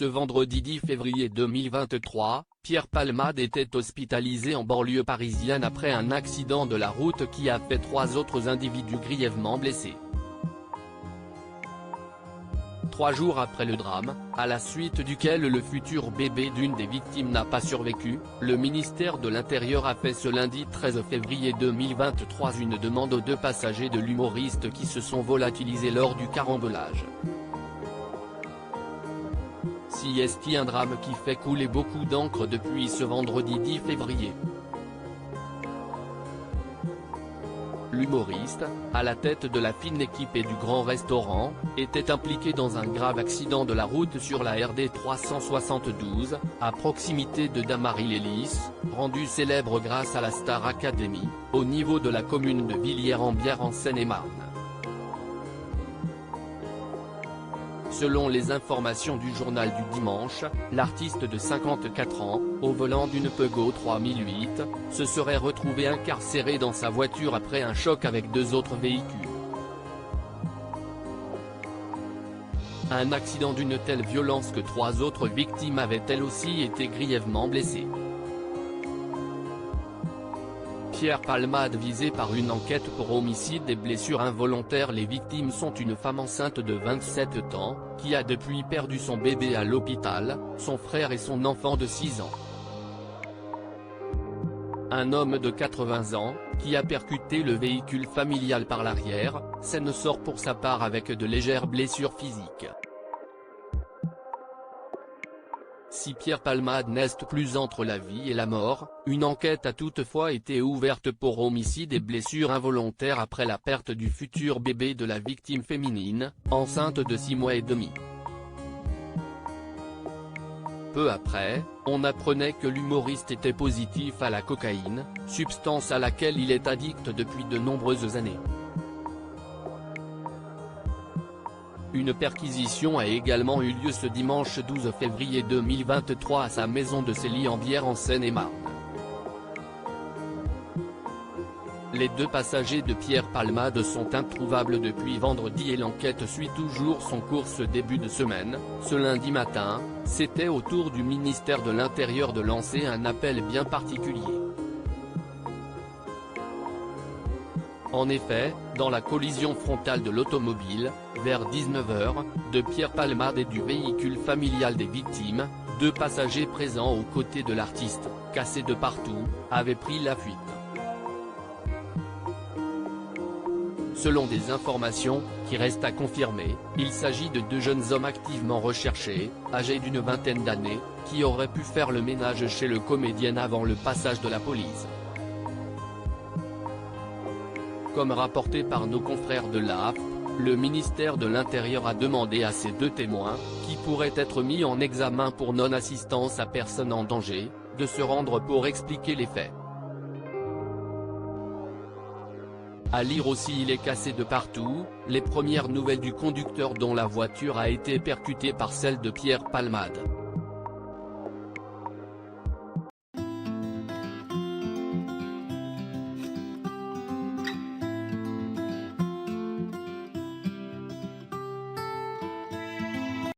Ce vendredi 10 février 2023, Pierre Palmade était hospitalisé en banlieue parisienne après un accident de la route qui a fait 3 autres individus grièvement blessés. 3 jours après le drame, à la suite duquel le futur bébé d'une des victimes n'a pas survécu, le ministère de l'Intérieur a fait ce lundi 13 février 2023 une demande aux 2 passagers de l'humoriste qui se sont volatilisés lors du carambolage. Si est-il un drame qui fait couler beaucoup d'encre depuis ce vendredi 10 février. L'humoriste, à la tête de la fine équipe et du grand restaurant, était impliqué dans un grave accident de la route sur la RD 372, à proximité de Damary-les-Lys, rendu célèbre grâce à la Star Academy, au niveau de la commune de Villiers-en-Bière en Seine-et-Marne. Selon les informations du journal du dimanche, l'artiste de 54 ans, au volant d'une Peugeot 3008, se serait retrouvé incarcéré dans sa voiture après un choc avec 2 autres véhicules. Un accident d'une telle violence que 3 autres victimes avaient elles aussi été grièvement blessées. Pierre Palmade visé par une enquête pour homicide et blessures involontaires. Les victimes sont une femme enceinte de 27 ans, qui a depuis perdu son bébé à l'hôpital, son frère et son enfant de 6 ans. Un homme de 80 ans, qui a percuté le véhicule familial par l'arrière, s'en sort pour sa part avec de légères blessures physiques. Si Pierre Palmade n'est plus entre la vie et la mort, une enquête a toutefois été ouverte pour homicide et blessures involontaires après la perte du futur bébé de la victime féminine, enceinte de 6 mois et demi. Peu après, on apprenait que l'humoriste était positif à la cocaïne, substance à laquelle il est addict depuis de nombreuses années. Une perquisition a également eu lieu ce dimanche 12 février 2023 à sa maison de Villiers-en-Bière en Seine-et-Marne. Les 2 passagers de Pierre Palmade sont introuvables depuis vendredi et l'enquête suit toujours son cours. Ce début de semaine, ce lundi matin, c'était au tour du ministère de l'Intérieur de lancer un appel bien particulier. En effet, dans la collision frontale de l'automobile, vers 19 h, de Pierre Palmade et du véhicule familial des victimes, 2 passagers présents aux côtés de l'artiste, cassés de partout, avaient pris la fuite. Selon des informations, qui restent à confirmer, il s'agit de 2 jeunes hommes activement recherchés, âgés d'une vingtaine d'années, qui auraient pu faire le ménage chez le comédien avant le passage de la police. Comme rapporté par nos confrères de l'AFP, le ministère de l'Intérieur a demandé à ces 2 témoins, qui pourraient être mis en examen pour non-assistance à personne en danger, de se rendre pour expliquer les faits. À lire aussi: il est cassé de partout, les premières nouvelles du conducteur dont la voiture a été percutée par celle de Pierre Palmade.